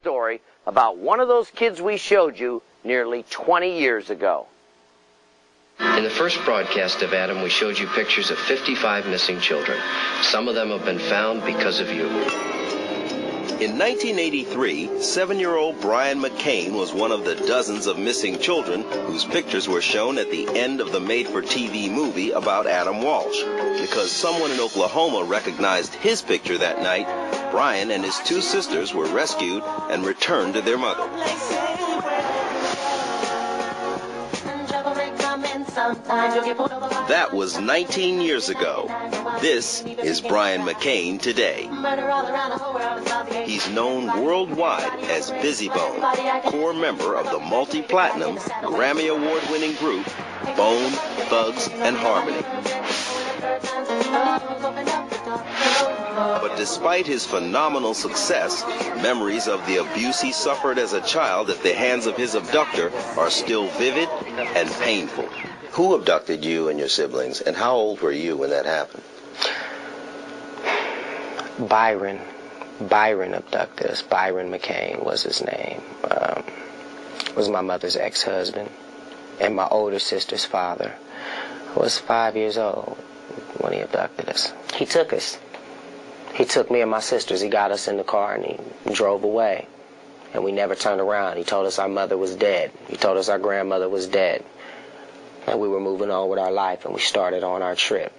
story about one of those kids we showed you nearly 20 years ago. In the first broadcast of Adam, we showed you pictures of 55 missing children. Some of them have been found because of you. In 1983, 7-year-old Brian McCain was one of the dozens of missing children whose pictures were shown at the end of the made-for-TV movie about Adam Walsh. Because someone in Oklahoma recognized his picture that night, Brian and his 2 sisters were rescued and returned to their mother. That was 19 years ago. This is Brian McCain today. He's known worldwide as Bizzy Bone, core member of the multi-platinum, Grammy Award-winning group Bone, Thugs, and Harmony. But despite his phenomenal success, memories of the abuse he suffered as a child at the hands of his abductor are still vivid and painful. Who abducted you and your siblings, and how old were you when that happened? Byron abducted us. Byron McCain was his name. Was my mother's ex-husband and my older sister's father. I was 5 years old when he abducted us. He took us. He took me and my sisters. He got us in the car and he drove away. And we never turned around. He told us our mother was dead. He told us our grandmother was dead. And we were moving on with our life, and we started on our trip.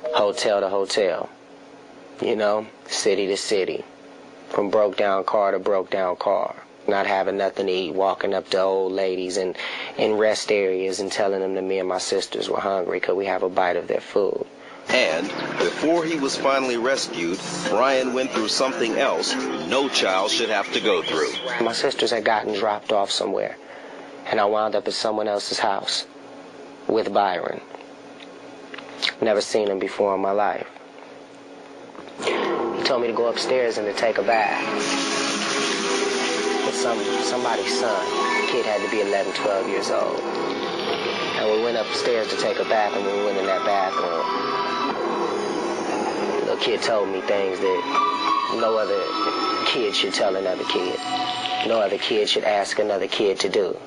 Hotel to hotel. You know, city to city. From broke down car to broke down car. Not having nothing to eat, walking up to old ladies in rest areas and telling them that me and my sisters were hungry. Could we have a bite of their food? And before he was finally rescued, Brian went through something else no child should have to go through. My sisters had gotten dropped off somewhere, and I wound up at someone else's house with Byron. Never seen him before in my life. He told me to go upstairs and to take a bath with somebody's son. The kid had to be 11, 12 years old. And we went upstairs to take a bath, and when we went in that bathroom, the kid told me things that no other kid should tell another kid. No other kid should ask another kid to do.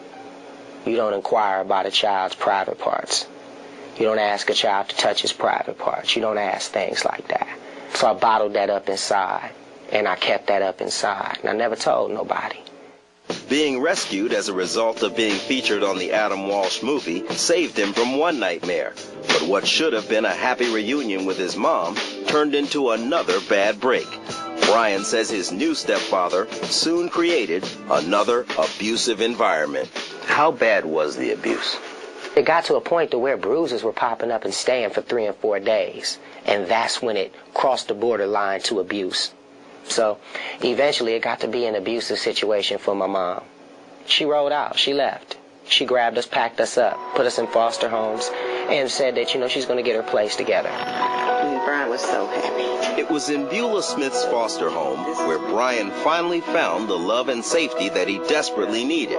You don't inquire about a child's private parts. You don't ask a child to touch his private parts. You don't ask things like that. So I bottled that up inside, and I kept that up inside, and I never told nobody. Being rescued as a result of being featured on the Adam Walsh movie saved him from one nightmare. But what should have been a happy reunion with his mom turned into another bad break. Brian says his new stepfather soon created another abusive environment. How bad was the abuse? It got to a point to where bruises were popping up and staying for 3 and 4 days. And that's when it crossed the borderline to abuse. So eventually it got to be an abusive situation for my mom. She rolled out. She left. She grabbed us, packed us up, put us in foster homes, and said that, she's going to get her place together. Brian was so happy. It was in Beulah Smith's foster home where Brian finally found the love and safety that he desperately needed.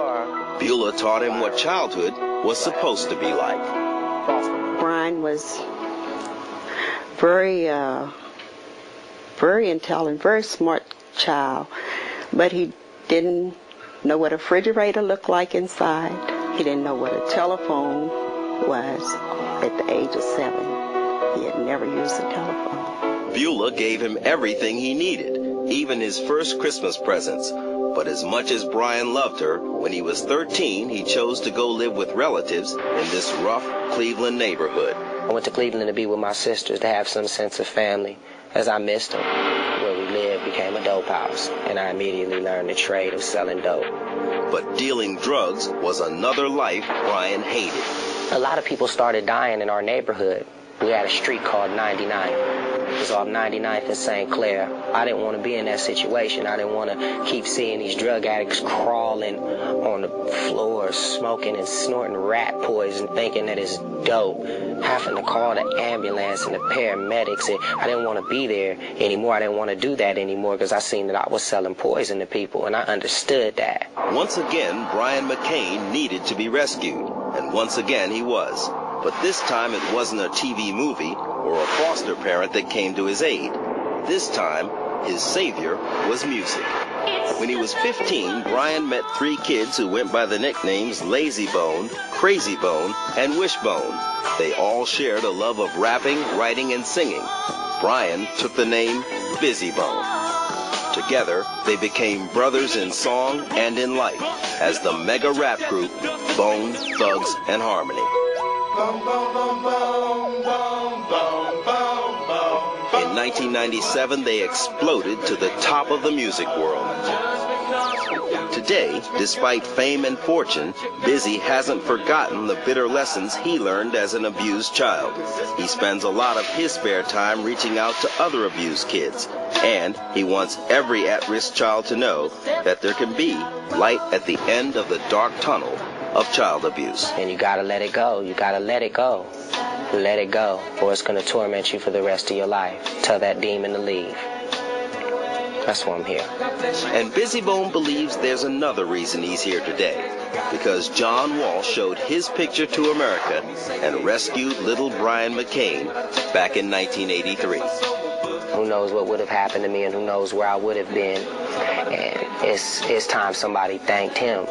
Beulah taught him what childhood was supposed to be like. Brian was very intelligent, very smart child, but he didn't know what a refrigerator looked like inside. He didn't know what a telephone was at the age of 7. He had never used a telephone. Beulah gave him everything he needed, even his first Christmas presents. But as much as Brian loved her, when he was 13, he chose to go live with relatives in this rough Cleveland neighborhood. I went to Cleveland to be with my sisters, to have some sense of family, as I missed them. Where we lived became a dope house, and I immediately learned the trade of selling dope. But dealing drugs was another life Brian hated. A lot of people started dying in our neighborhood. We had a street called 99th. It was off 99th in St. Clair. I didn't want to be in that situation. I didn't want to keep seeing these drug addicts crawling on the floor, smoking and snorting rat poison, thinking that it's dope. Having to call the ambulance and the paramedics. I didn't want to be there anymore. I didn't want to do that anymore because I seen that I was selling poison to people, and I understood that. Once again, Brian McCain needed to be rescued, and once again he was. But this time it wasn't a TV movie or a foster parent that came to his aid. This time, his savior was music. It's When he was 15, Brian met 3 kids who went by the nicknames Lazy Bone, Crazy Bone, and Wishbone. They all shared a love of rapping, writing, and singing. Brian took the name Bizzy Bone. Together, they became brothers in song and in life as the mega rap group Bone, Thugs, and Harmony. In 1997, they exploded to the top of the music world. Today, despite fame and fortune, Bizzy hasn't forgotten the bitter lessons he learned as an abused child. He spends a lot of his spare time reaching out to other abused kids, and he wants every at-risk child to know that there can be light at the end of the dark tunnel of child abuse. And you gotta let it go. You gotta let it go. Let it go, or it's gonna torment you for the rest of your life. Tell that demon to leave. That's why I'm here. And Bizzy Bone believes there's another reason he's here today. Because John Walsh showed his picture to America and rescued little Brian McCain back in 1983. Who knows what would have happened to me, and who knows where I would have been. And it's time somebody thanked him.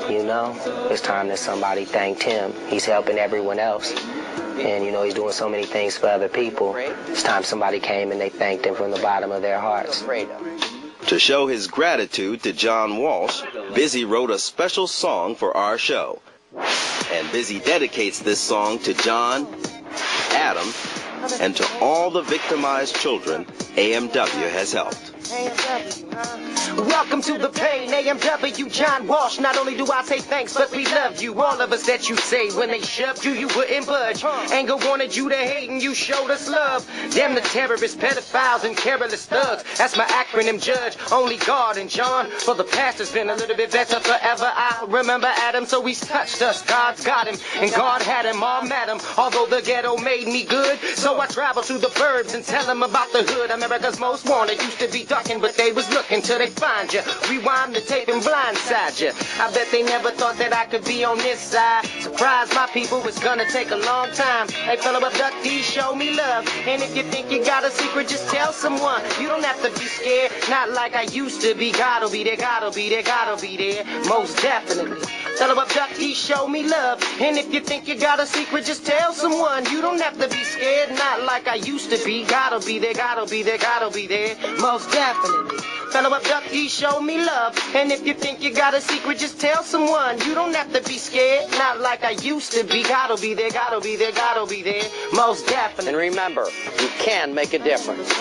You know, it's time that somebody thanked him. He's helping everyone else. And, you know, he's doing so many things for other people. It's time somebody came and they thanked him from the bottom of their hearts. To show his gratitude to John Walsh, Bizzy wrote a special song for our show. And Bizzy dedicates this song to John, Adam, and to all the victimized children AMW has helped. Welcome to the pain, AMW, John Walsh. Not only do I say thanks, but we love you. All of us that you saved. When they shoved you, you wouldn't budge. Anger wanted you to hate and you showed us love. Damn the terrorists, pedophiles, and careless thugs. That's my acronym, Judge. Only God and John. For the past has been a little bit better forever. I remember Adam, so he's touched us. God's got him, and God had him all mad him. Although the ghetto made me good, so I travel to the burbs and tell them about the hood. America's most wanted used to be ducking, but they was looking till they find you. Rewind the tape and blindside you. I bet they never thought that I could be on this side. Surprise my people, it's gonna take a long time. Hey fellow abductees, show me love. And if you think you got a secret, just tell someone. You don't have to be scared, not like I used to be. God'll be there, God'll be there, God'll be there. Most definitely. Fellow abductees, show me love. And if you think you got a secret, just tell someone. You don't have to be scared, not like I used to be. God'll be there, God'll be there, God'll be there. Most definitely. Fellow abductees, show me love. And if you think you got a secret, just tell someone. You don't have to be scared, not like I used to be. God'll be there, God'll be there, God'll be there. Most definitely. And remember, you can make a difference.